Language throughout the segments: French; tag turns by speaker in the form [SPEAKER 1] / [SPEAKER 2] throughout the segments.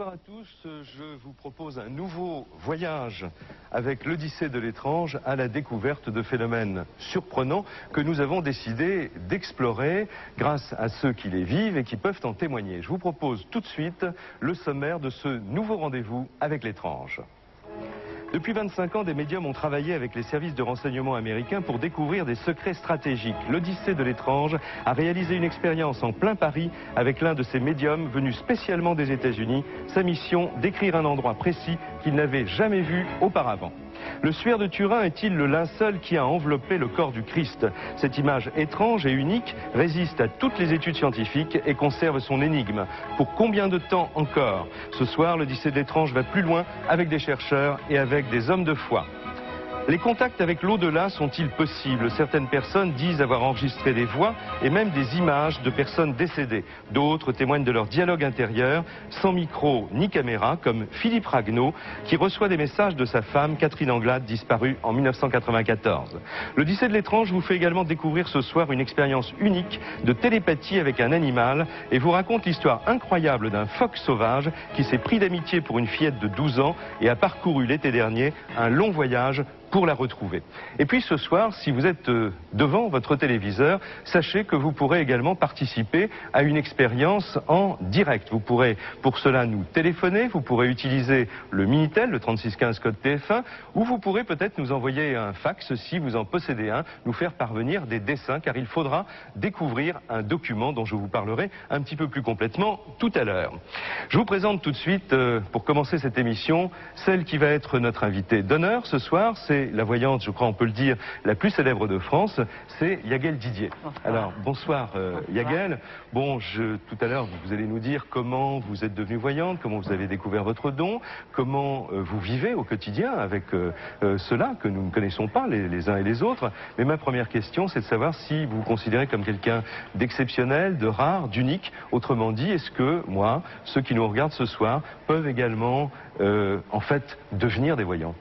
[SPEAKER 1] Bonsoir à tous, je vous propose un nouveau voyage avec l'Odyssée de l'étrange à la découverte de phénomènes surprenants que nous avons décidé d'explorer grâce à ceux qui les vivent et qui peuvent en témoigner. Je vous propose tout de suite le sommaire de ce nouveau rendez-vous avec l'étrange. Depuis 25 ans, des médiums ont travaillé avec les services de renseignement américains pour découvrir des secrets stratégiques. L'Odyssée de l'étrange a réalisé une expérience en plein Paris avec l'un de ces médiums venus spécialement des États-Unis. Sa mission, décrire un endroit précis qu'il n'avait jamais vu auparavant. Le suaire de Turin est-il le linceul qui a enveloppé le corps du Christ? Cette image étrange et unique résiste à toutes les études scientifiques et conserve son énigme. Pour combien de temps encore? Ce soir, l'Odyssée de l'étrange va plus loin avec des chercheurs et avec des hommes de foi. Les contacts avec l'au-delà sont-ils possibles? Certaines personnes disent avoir enregistré des voix et même des images de personnes décédées. D'autres témoignent de leur dialogue intérieur, sans micro ni caméra, comme Philippe Ragnaud, qui reçoit des messages de sa femme, Catherine Anglade, disparue en 1994. L'Odyssée de l'étrange vous fait également découvrir ce soir une expérience unique de télépathie avec un animal et vous raconte l'histoire incroyable d'un phoque sauvage qui s'est pris d'amitié pour une fillette de 12 ans et a parcouru l'été dernier un long voyage pour la retrouver. Et puis ce soir, si vous êtes devant votre téléviseur, sachez que vous pourrez également participer à une expérience en direct. Vous pourrez pour cela nous téléphoner, vous pourrez utiliser le Minitel, le 3615 code TF1, ou vous pourrez peut-être nous envoyer un fax si vous en possédez un, nous faire parvenir des dessins, car il faudra découvrir un document dont je vous parlerai un petit peu plus complètement tout à l'heure. Je vous présente tout de suite, pour commencer cette émission, celle qui va être notre invitée d'honneur ce soir. C'est la voyante, je crois on peut le dire, la plus célèbre de France, c'est Yaguel Didier. Bonsoir. Alors, bonsoir, Yaguel. Bon, tout à l'heure, vous allez nous dire comment vous êtes devenue voyante, comment vous avez découvert votre don, comment vous vivez au quotidien avec ceux-là que nous ne connaissons pas, les uns et les autres. Mais ma première question, c'est de savoir si vous vous considérez comme quelqu'un d'exceptionnel, de rare, d'unique. Autrement dit, est-ce que moi, ceux qui nous regardent ce soir, peuvent également, en fait, devenir des voyants?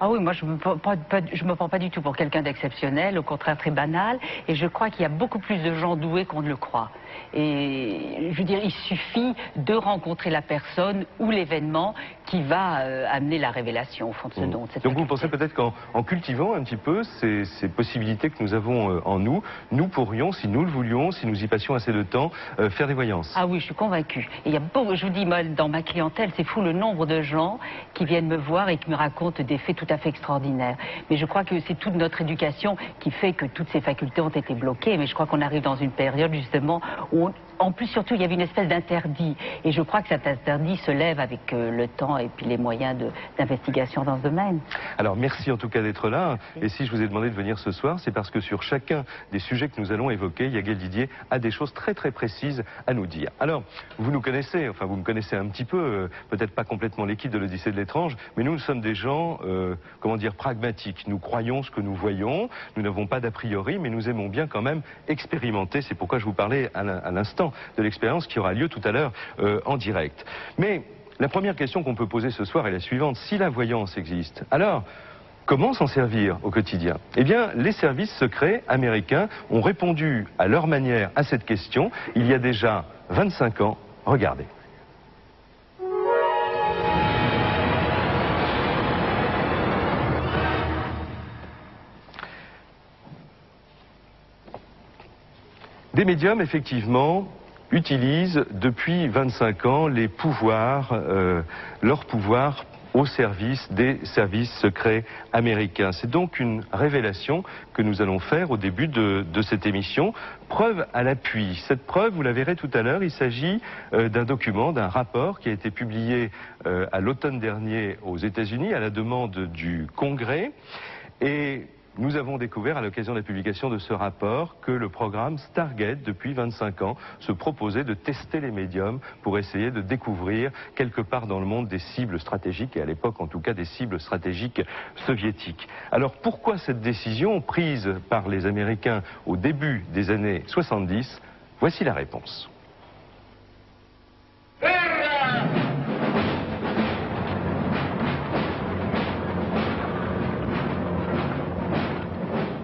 [SPEAKER 2] Ah oui, moi je me prends pas du tout pour quelqu'un d'exceptionnel, au contraire très banal, et je crois qu'il y a beaucoup plus de gens doués qu'on ne le croit. Et je veux dire, il suffit de rencontrer la personne ou l'événement qui va amener la révélation au fond de ce don.
[SPEAKER 1] Donc vous pensez peut-être qu'en cultivant un petit peu ces possibilités que nous avons en nous, nous pourrions, si nous le voulions, si nous y passions assez de temps, faire des voyances?
[SPEAKER 2] Ah oui, je suis convaincue. Et il y a beaucoup, je vous dis, moi, dans ma clientèle, c'est fou le nombre de gens qui viennent me voir et qui me racontent des faits tout à fait extraordinaire. Mais je crois que c'est toute notre éducation qui fait que toutes ces facultés ont été bloquées. Mais je crois qu'on arrive dans une période justement où, en plus surtout, il y avait une espèce d'interdit. Et je crois que cet interdit se lève avec le temps et puis les moyens d'investigation dans ce domaine.
[SPEAKER 1] Alors merci en tout cas d'être là. Et si je vous ai demandé de venir ce soir, c'est parce que sur chacun des sujets que nous allons évoquer, Yaguel Didier a des choses très très précises à nous dire. Alors, vous nous connaissez, enfin vous me connaissez un petit peu, peut-être pas complètement l'équipe de l'Odyssée de l'étrange, mais nous sommes des gens comment dire, pragmatique. Nous croyons ce que nous voyons, nous n'avons pas d'a priori, mais nous aimons bien quand même expérimenter. C'est pourquoi je vous parlais à l'instant de l'expérience qui aura lieu tout à l'heure en direct. Mais la première question qu'on peut poser ce soir est la suivante. Si la voyance existe, alors comment s'en servir au quotidien? Eh bien, les services secrets américains ont répondu à leur manière à cette question il y a déjà 25 ans. Regardez. Des médiums, effectivement, utilisent depuis 25 ans les pouvoirs, leurs pouvoirs au service des services secrets américains. C'est donc une révélation que nous allons faire au début de cette émission. Preuve à l'appui. Cette preuve, vous la verrez tout à l'heure, il s'agit d'un document, d'un rapport qui a été publié à l'automne dernier aux États-Unis à la demande du Congrès. Et nous avons découvert à l'occasion de la publication de ce rapport que le programme Stargate, depuis 25 ans, se proposait de tester les médiums pour essayer de découvrir quelque part dans le monde des cibles stratégiques, et à l'époque en tout cas des cibles stratégiques soviétiques. Alors pourquoi cette décision prise par les Américains au début des années 70? Voici la réponse.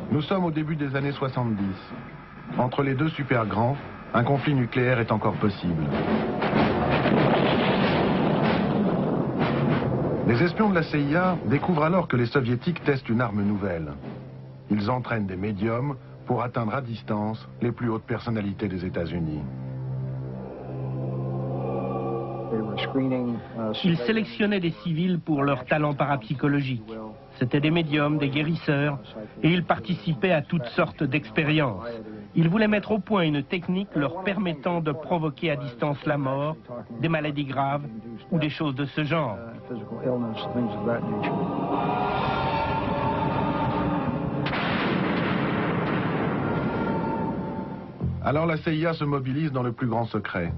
[SPEAKER 3] Nous sommes au début des années 70. Entre les deux super grands, un conflit nucléaire est encore possible. Les espions de la CIA découvrent alors que les soviétiques testent une arme nouvelle. Ils entraînent des médiums pour atteindre à distance les plus hautes personnalités des États-Unis.
[SPEAKER 4] Ils sélectionnaient des civils pour leur talent parapsychologique. C'étaient des médiums, des guérisseurs, et ils participaient à toutes sortes d'expériences. Ils voulaient mettre au point une technique leur permettant de provoquer à distance la mort, des maladies graves ou des choses de ce genre.
[SPEAKER 3] Alors la CIA se mobilise dans le plus grand secret.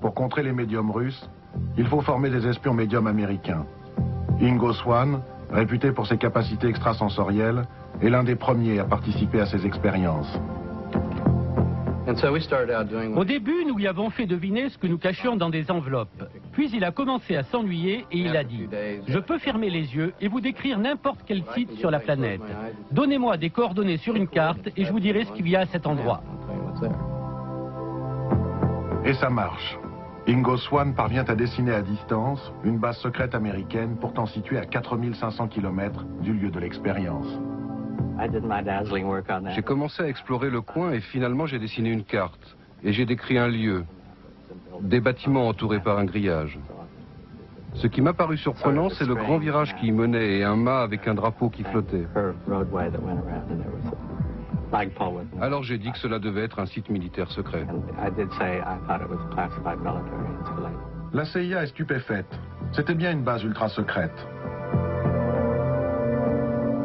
[SPEAKER 3] Pour contrer les médiums russes, il faut former des espions médiums américains. Ingo Swann, réputé pour ses capacités extrasensorielles, est l'un des premiers à participer à ces expériences.
[SPEAKER 5] Au début, nous lui avons fait deviner ce que nous cachions dans des enveloppes. Puis il a commencé à s'ennuyer et il a dit « Je peux fermer les yeux et vous décrire n'importe quel site sur la planète. Donnez-moi des coordonnées sur une carte et je vous dirai ce qu'il y a à cet endroit. »
[SPEAKER 3] Et ça marche. Ingo Swann parvient à dessiner à distance une base secrète américaine pourtant située à 4500 km du lieu de l'expérience.
[SPEAKER 6] J'ai commencé à explorer le coin et finalement j'ai dessiné une carte. Et j'ai décrit un lieu, des bâtiments entourés par un grillage. Ce qui m'a paru surprenant, c'est le grand virage qui y menait et un mât avec un drapeau qui flottait. Alors j'ai dit que cela devait être un site militaire secret.
[SPEAKER 3] La CIA est stupéfaite. C'était bien une base ultra secrète.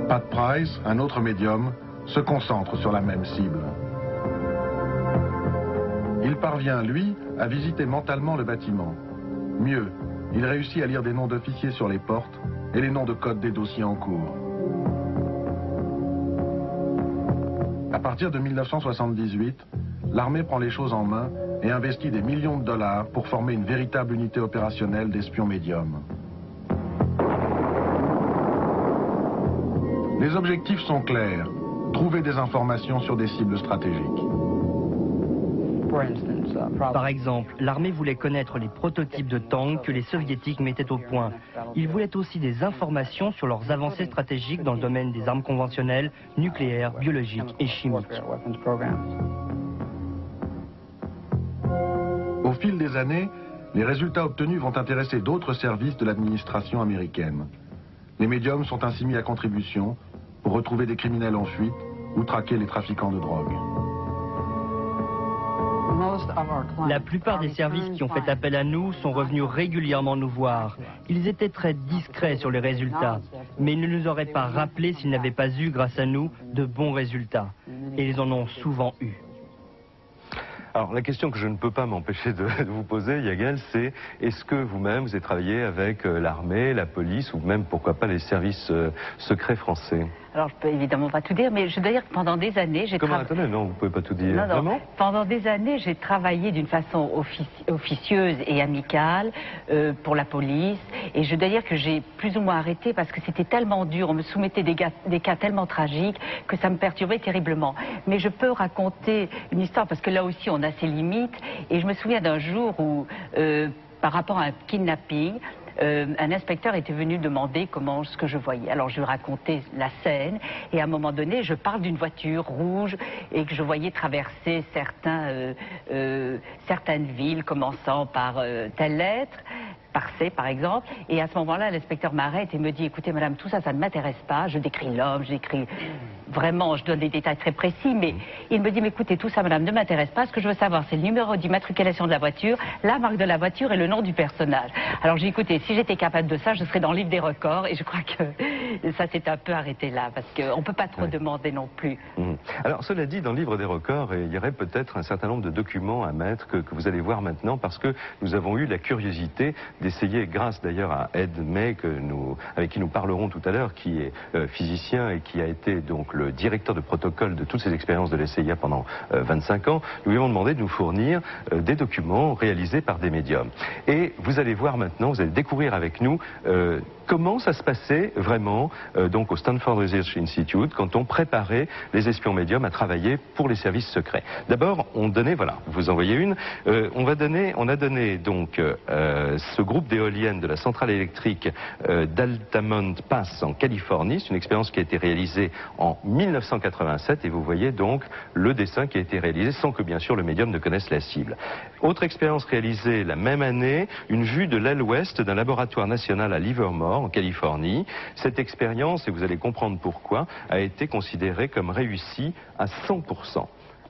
[SPEAKER 3] Pat Price, un autre médium, se concentre sur la même cible. Il parvient, lui, à visiter mentalement le bâtiment. Mieux, il réussit à lire des noms d'officiers sur les portes et les noms de code des dossiers en cours. À partir de 1978, l'armée prend les choses en main et investit des millions de dollars pour former une véritable unité opérationnelle d'espions médiums. Les objectifs sont clairs. Trouver des informations sur des cibles stratégiques.
[SPEAKER 7] Par exemple, l'armée voulait connaître les prototypes de tanks que les soviétiques mettaient au point. Ils voulaient aussi des informations sur leurs avancées stratégiques dans le domaine des armes conventionnelles, nucléaires, biologiques et chimiques.
[SPEAKER 3] Au fil des années, les résultats obtenus vont intéresser d'autres services de l'administration américaine. Les médiums sont ainsi mis à contribution pour retrouver des criminels en fuite ou traquer les trafiquants de drogue.
[SPEAKER 7] La plupart des services qui ont fait appel à nous sont revenus régulièrement nous voir. Ils étaient très discrets sur les résultats, mais ils ne nous auraient pas rappelé s'ils n'avaient pas eu, grâce à nous, de bons résultats. Et ils en ont souvent eu.
[SPEAKER 1] Alors la question que je ne peux pas m'empêcher de vous poser, Yael, c'est est-ce que vous-même vous avez travaillé avec l'armée, la police ou même pourquoi pas les services secrets français?
[SPEAKER 2] Alors je peux évidemment pas tout dire, mais je dois dire que pendant des années j'ai travaillé...
[SPEAKER 1] Comment attendez, non, vous pouvez pas tout dire.
[SPEAKER 2] Non, non.
[SPEAKER 1] Vraiment?
[SPEAKER 2] Pendant des années j'ai travaillé d'une façon officieuse et amicale pour la police, et je dois dire que j'ai plus ou moins arrêté parce que c'était tellement dur, on me soumettait des cas tellement tragiques que ça me perturbait terriblement. Mais je peux raconter une histoire parce que là aussi on a ses limites, et je me souviens d'un jour où par rapport à un kidnapping, un inspecteur était venu demander ce que je voyais. Alors je lui racontais la scène et à un moment donné je parle d'une voiture rouge et que je voyais traverser certaines villes commençant par telle lettre, par C par exemple, et à ce moment-là l'inspecteur m'arrête et me dit écoutez madame, tout ça, ça ne m'intéresse pas, je décris l'homme, je décris vraiment, je donne des détails très précis, mais il me dit mais écoutez, tout ça madame ne m'intéresse pas, ce que je veux savoir c'est le numéro d'immatriculation de la voiture, la marque de la voiture et le nom du personnage. Alors j'ai écouté, si j'étais capable de ça, je serais dans le livre des records, et je crois que ça s'est un peu arrêté là, parce qu'on ne peut pas trop demander non plus.
[SPEAKER 1] Alors cela dit, dans le livre des records, il y aurait peut-être un certain nombre de documents à mettre que vous allez voir maintenant, parce que nous avons eu la curiosité d'essayer, grâce d'ailleurs à Ed May, avec qui nous parlerons tout à l'heure, qui est physicien et qui a été donc le directeur de protocole de toutes ces expériences de la CIA pendant 25 ans, nous lui avons demandé de nous fournir des documents réalisés par des médiums. Et vous allez voir maintenant, vous allez découvrir avec nous comment ça se passait vraiment temps donc au Stanford Research Institute quand on préparait les espions médiums à travailler pour les services secrets. D'abord, on donnait, voilà, vous en voyez une, on a donné donc ce groupe d'éoliennes de la centrale électrique d'Altamont Pass en Californie. C'est une expérience qui a été réalisée en 1987 et vous voyez donc le dessin qui a été réalisé sans que bien sûr le médium ne connaisse la cible. Autre expérience réalisée la même année, une vue de l'aile ouest d'un laboratoire national à Livermore en Californie. Cette expérience, et vous allez comprendre pourquoi, a été considérée comme réussie à 100%.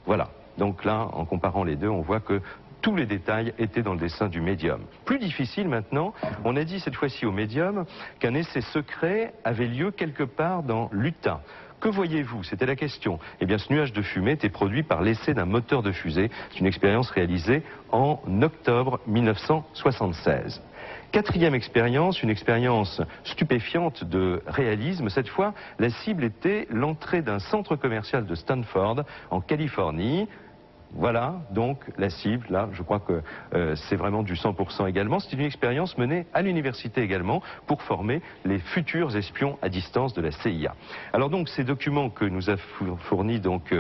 [SPEAKER 1] Voilà. Donc là, en comparant les deux, on voit que tous les détails étaient dans le dessin du médium. Plus difficile maintenant, on a dit cette fois-ci au médium qu'un essai secret avait lieu quelque part dans l'Utah. Que voyez-vous? C'était la question. Eh bien, ce nuage de fumée était produit par l'essai d'un moteur de fusée. C'est une expérience réalisée en octobre 1976. Quatrième expérience, une expérience stupéfiante de réalisme. Cette fois, la cible était l'entrée d'un centre commercial de Stanford en Californie. Voilà donc la cible, là je crois que c'est vraiment du 100% également. C'est une expérience menée à l'université également pour former les futurs espions à distance de la CIA. Alors donc ces documents que nous a fournis donc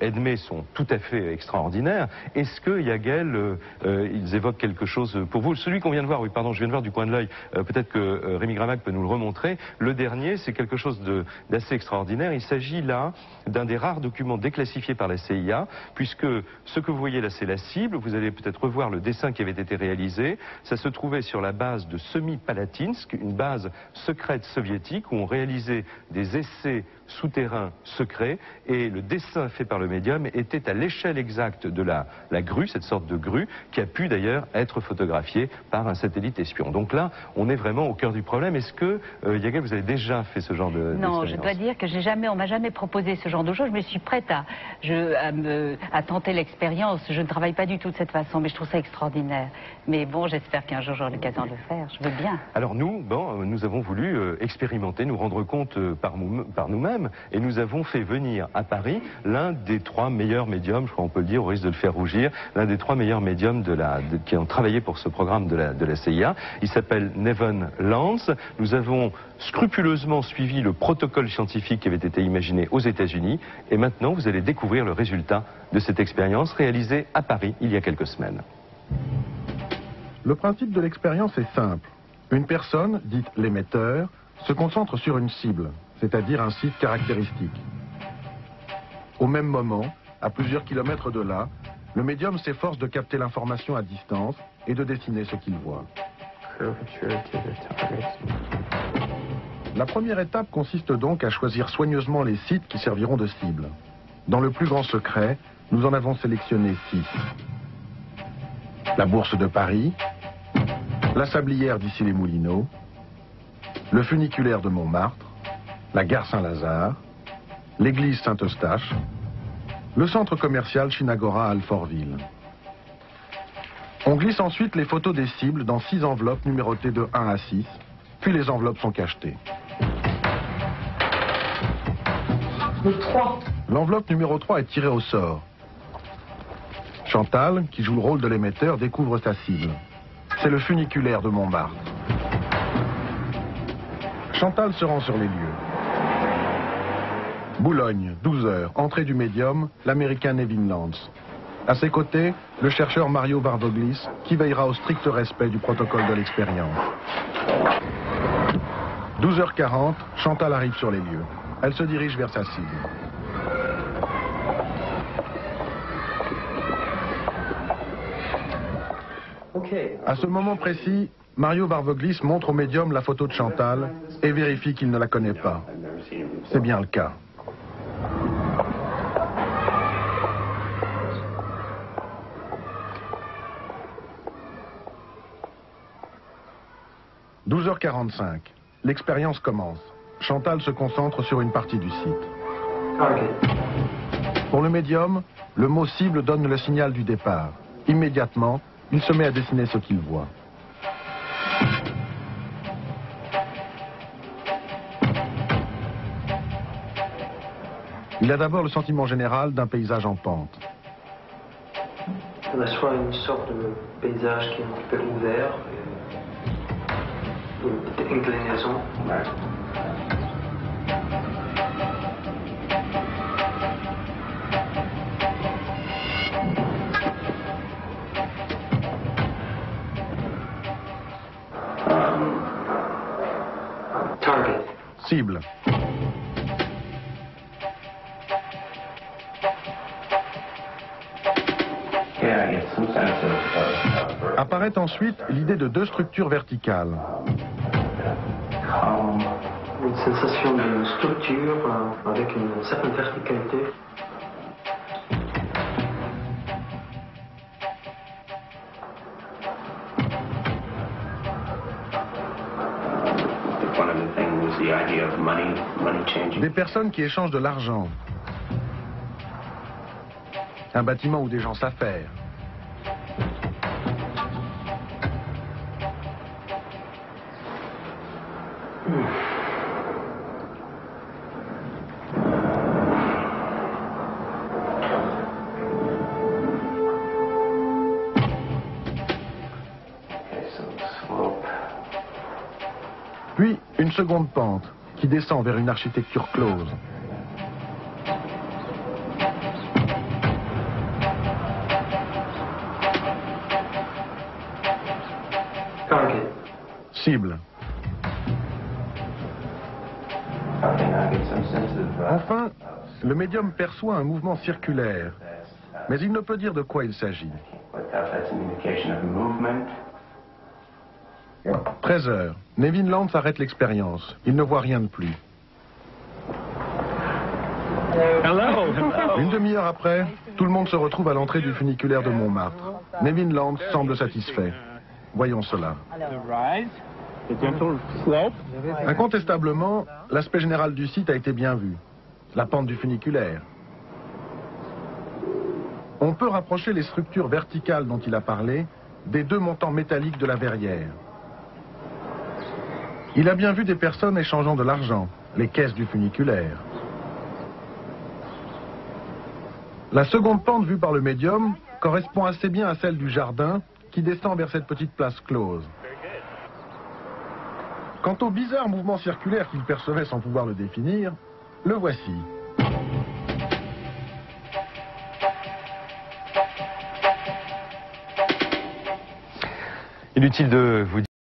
[SPEAKER 1] Edmé sont tout à fait extraordinaires. Est-ce que Yagel, ils évoquent quelque chose pour vous? Celui qu'on vient de voir, oui pardon, je viens de voir du coin de l'œil, peut-être que Rémi Gramac peut nous le remontrer. Le dernier, c'est quelque chose d'assez extraordinaire. Il s'agit là d'un des rares documents déclassifiés par la CIA, puisque ce que vous voyez là, c'est la cible. Vous allez peut-être revoir le dessin qui avait été réalisé. Ça se trouvait sur la base de Semipalatinsk, une base secrète soviétique où on réalisait des essais souterrains secrets. Et le dessin fait par le médium était à l'échelle exacte de la grue, cette sorte de grue, qui a pu d'ailleurs être photographiée par un satellite espion. Donc là, on est vraiment au cœur du problème. Est-ce que, Yagel, vous avez déjà fait ce genre de...
[SPEAKER 2] Non, je dois dire que on m'a jamais proposé ce genre de choses. Je me suis prête à tenter l'expérience. Je ne travaille pas du tout de cette façon, mais je trouve ça extraordinaire. Mais bon, j'espère qu'un jour j'aurai l'occasion de le faire. Je veux bien. Alors
[SPEAKER 1] nous, nous avons voulu expérimenter, nous rendre compte par nous-mêmes, et nous avons fait venir à Paris l'un des 3 meilleurs médiums, je crois qu'on peut le dire, au risque de le faire rougir, l'un des 3 meilleurs médiums qui ont travaillé pour ce programme de la CIA. Il s'appelle Nevin Lance. Nous avons scrupuleusement suivi le protocole scientifique qui avait été imaginé aux États-Unis, et maintenant vous allez découvrir le résultat de cette expérience réalisée à Paris il y a quelques semaines.
[SPEAKER 3] Le principe de l'expérience est simple. Une personne, dite l'émetteur, se concentre sur une cible, c'est-à-dire un site caractéristique. Au même moment, à plusieurs kilomètres de là, le médium s'efforce de capter l'information à distance et de dessiner ce qu'il voit. La première étape consiste donc à choisir soigneusement les sites qui serviront de cible. Dans le plus grand secret, nous en avons sélectionné 6. La Bourse de Paris, la Sablière d'Issy-les-Moulineaux, le funiculaire de Montmartre, la gare Saint-Lazare, l'église Saint-Eustache, le centre commercial Chinagora à Alfortville. On glisse ensuite les photos des cibles dans 6 enveloppes numérotées de 1 à 6, puis les enveloppes sont cachetées. L'enveloppe numéro 3 est tirée au sort. Chantal, qui joue le rôle de l'émetteur, découvre sa cible. C'est le funiculaire de Montmartre. Chantal se rend sur les lieux. Boulogne, 12 heures, entrée du médium, l'américain Nevin Lance. À ses côtés, le chercheur Mario Varvoglis, qui veillera au strict respect du protocole de l'expérience. 12h40, Chantal arrive sur les lieux. Elle se dirige vers sa cible. À ce moment précis, Mario Varvoglis montre au médium la photo de Chantal et vérifie qu'il ne la connaît pas. C'est bien le cas. « 12h45. L'expérience commence. Chantal se concentre sur une partie du site. Pour le médium, le mot cible donne le signal du départ. Immédiatement, il se met à dessiner ce qu'il voit. Il a d'abord le sentiment général d'un paysage en pente.
[SPEAKER 8] On a soit une sorte de paysage qui est un peu ouvert, une petite inclinaison.
[SPEAKER 3] Cible. Apparaît ensuite l'idée de deux structures verticales.
[SPEAKER 8] Une sensation de structure avec une certaine verticalité.
[SPEAKER 3] Des personnes qui échangent de l'argent. Un bâtiment où des gens s'affairent. Puis, une seconde pente qui descend vers une architecture close.
[SPEAKER 8] Target.
[SPEAKER 3] Cible. Enfin, le médium perçoit un mouvement circulaire, mais il ne peut dire de quoi il s'agit. 13 heures. Nevin Lance arrête l'expérience. Il ne voit rien de plus. Une demi-heure après, tout le monde se retrouve à l'entrée du funiculaire de Montmartre. Nevin Lance semble satisfait. Voyons cela. Incontestablement, l'aspect général du site a été bien vu. La pente du funiculaire. On peut rapprocher les structures verticales dont il a parlé des deux montants métalliques de la verrière. Il a bien vu des personnes échangeant de l'argent, les caisses du funiculaire. La seconde pente vue par le médium correspond assez bien à celle du jardin qui descend vers cette petite place close. Quant au bizarre mouvement circulaire qu'il percevait sans pouvoir le définir, le voici.
[SPEAKER 1] Inutile de vous dire